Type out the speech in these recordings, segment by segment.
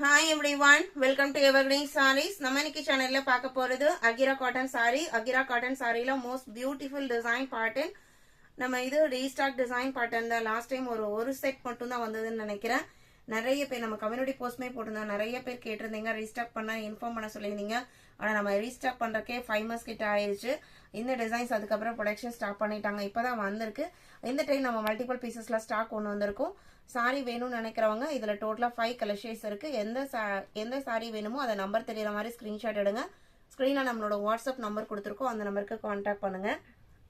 Hi everyone, welcome to Evergreen Sarees. நம்ம இன்னைக்கு சேனல்ல பார்க்க போறது Akira cotton saree. Akira cotton சாரில மோஸ்ட் பியூட்டிஃபுல் டிசைன் பேட்டர்ன். நம்ம இது ரீஸ்டாக் டிசைன் பேட்டர்ன் தான். லாஸ்ட் டைம் ஒரு செட் மட்டும் தான் வந்ததுன்னு நினைக்கிறேன். நிறைய பேர் நம்ம கம்யூனிட்டி போஸ்ட்மே போட்டிருந்தோம். நிறைய பேர் கேட்டிருந்தீங்க ரீஸ்டாக் பண்ண இன்ஃபார்ம் பண்ண சொல்லியிருந்தீங்க. ஆனா நம்ம ரீஸ்டாக் பண்றதுக்கே 5 months கிட்ட ஆயிடுச்சு. இந்த டிசைன்ஸ் அதுக்கப்புறம் ப்ரொடக்ஷன் ஸ்டார்ட் பண்ணிட்டாங்க. இப்பதான் வந்திருக்கு. இந்த டைம் நம்ம மல்டிபிள் பீசஸ்ல ஸ்டாக் கொண்டு வந்திருக்கோம். சாரி வேணும்னு நினைக்கிறவங்க இதுல டோட்டலா 5 கலர் ஷேட்ஸ் இருக்கு. எந்த சாரி வேணுமோ அதை நம்பர் தெரியற மாதிரி ஸ்கிரீன்ஷாட் எடுங்க. ஸ்கிரீன்ல நம்மளோட வாட்ஸ்அப் நம்பர் கொடுத்துருக்கோம். அந்த நம்பருக்கு கான்டாக்ட் பண்ணுங்க.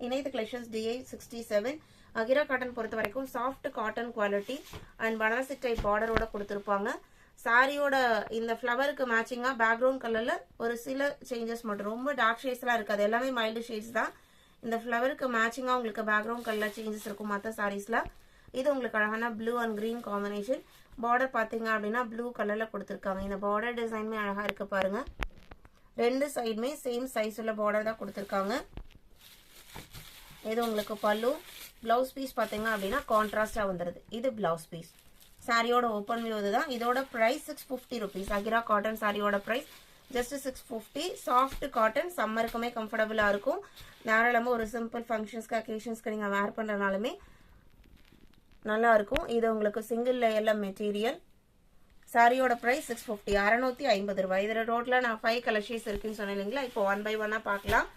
இணையத்து கலெக்ஷன்ஸ் DI67. அகிரா காட்டன் பொறுத்த வரைக்கும் soft cotton quality and Banarasi type பார்டரோட கொடுத்துருப்பாங்க. சாரியோட இந்த ஃப்ளவருக்கு மேட்சிங்கா பேக்ரவுண்ட் கலர்ல ஒரு சில சேஞ்சஸ் மட்டும், ரொம்ப டார்க் ஷேட்ஸ்லாம் இருக்காது, எல்லாமே மைல்டு ஷேட்ஸ் தான். இந்த ஃப்ளவருக்கு மேட்சிங்கா உங்களுக்கு பேக்ரவுண்ட் கலர்ல சேஞ்சஸ் இருக்கும் மற்ற சாரீஸ்ல. இது உங்களுக்கு அழகான blue and green combination. Border பாத்தீங்க அப்படின்னா ப்ளூ கலர்ல கொடுத்துருக்காங்க. இந்த பார்டர் டிசைன்மே அழகா இருக்கு பாருங்க. ரெண்டு சைடுமே சேம் சைஸ் உள்ள பார்டர் தான் கொடுத்துருக்காங்க. இது உங்களுக்கு பல்லு. பிளவுஸ் பீஸ் பாத்தீங்க அப்படின்னா கான்ட்ராஸ்டா வந்துருது. இது பிளவுஸ் பீஸ். சாரியோட ஓப்பன் வியூ இதுதான். இதோட பிரைஸ் 650 rupees. அகிரா காட்டன் சாரியோட பிரைஸ் ஜஸ்ட் 650. சாஃப்ட் காட்டன், சம்மருக்குமே கம்ஃபர்டபுளா இருக்கும். தாராளமா ஒரு சிம்பிள் ஃபங்க்ஷன்ஸ்க்கு அக்கேஷன்ஸ்க்கு நீங்க வேர் பண்றதுனாலுமே நல்லா இருக்கும். இது உங்களுக்கு சிங்கிள் லேயர்ல மெட்டீரியல். சாரியோட பிரைஸ் 650, 650 ரூபாய். இதுல டோட்டலா நான் 5 கலர் ஷேட்ஸ் இருக்குன்னு சொன்னேன் இல்லைங்களா. இப்போ 1 by 1 பார்க்கலாம்.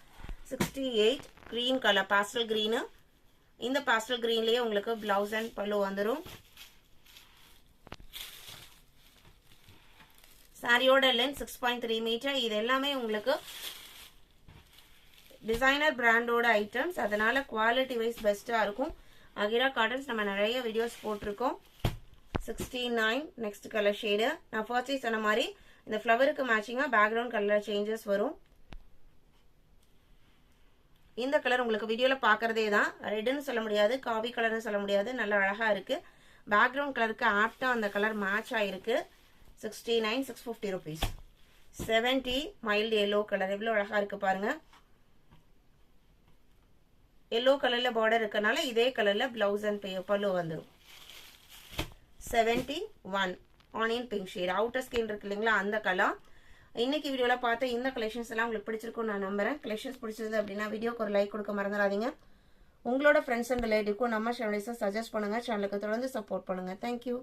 68 கிரீன் கலர், பாஸ்டல் கிரீனு. இந்த பாஸ்டல் கிரீன்லயே உங்களுக்கு பிளவுஸ் அண்ட் பல்லு வந்துடும். சாரியோட லென்த் 6.3 மீட்டர். இது எல்லாமே உங்களுக்கு டிசைனர் பிராண்டோட ஐட்டம்ஸ், அதனால குவாலிட்டி வைஸ் பெஸ்டா இருக்கும். அகிரா காட்டன்ஸ் நம்ம நிறைய வீடியோஸ் போட்டிருக்கோம். 69 நெக்ஸ்ட் கலர் ஷேடு. நான் ஃபர்ஸ்ட் சொன்ன மாதிரி இந்த ஃப்ளவருக்கு மேட்சிங்கா பேக்ரவுண்ட் கலர் சேஞ்சஸ் வரும். இந்த கலர் உங்களுக்கு வீடியோல பாக்குறதே தான். ரெட்னு சொல்ல முடியாது, காவி கலர்னு சொல்ல முடியாது, நல்ல அழகா இருக்கு. பேக்ரவுண்ட் கலருக்கு ஆப்டா அந்த கலர் மேட்ச் ஆயிருக்கு. 69, 650 rupees. 70 mild yellow colour. எவ்வளவு அழகா இருக்கு பாருங்க. எல்லோ கலர்ல பார்டர் இருக்கனால இதே கலர்ல பிளவுஸ் அண்ட் பல்லு வந்துடும். 71 onion pink shade. Outer skin இருக்கு இல்லைங்களா, அந்த கலர். இன்னைக்கு வீடியோல பார்த்த இந்த கலெக்ஷன்ஸ் எல்லாம் உங்களுக்கு பிடிச்சிருக்கும் நான் நம்புறேன். கலெக்ஷன்ஸ் பிடிச்சிருந்தது அப்படின்னா வீடியோக்கு ஒரு லைக் கொடுக்க மறந்துடாதீங்க. உங்களோட ஃப்ரெண்ட்ஸ் அண்ட் ரிலேட்டிவ்க்கும் நம்ம சேனல்ஸை சஜஸ்ட் பண்ணுங்க. சேனலுக்கு தொடர்ந்து சப்போர்ட் பண்ணுங்க. தேங்க்யூ.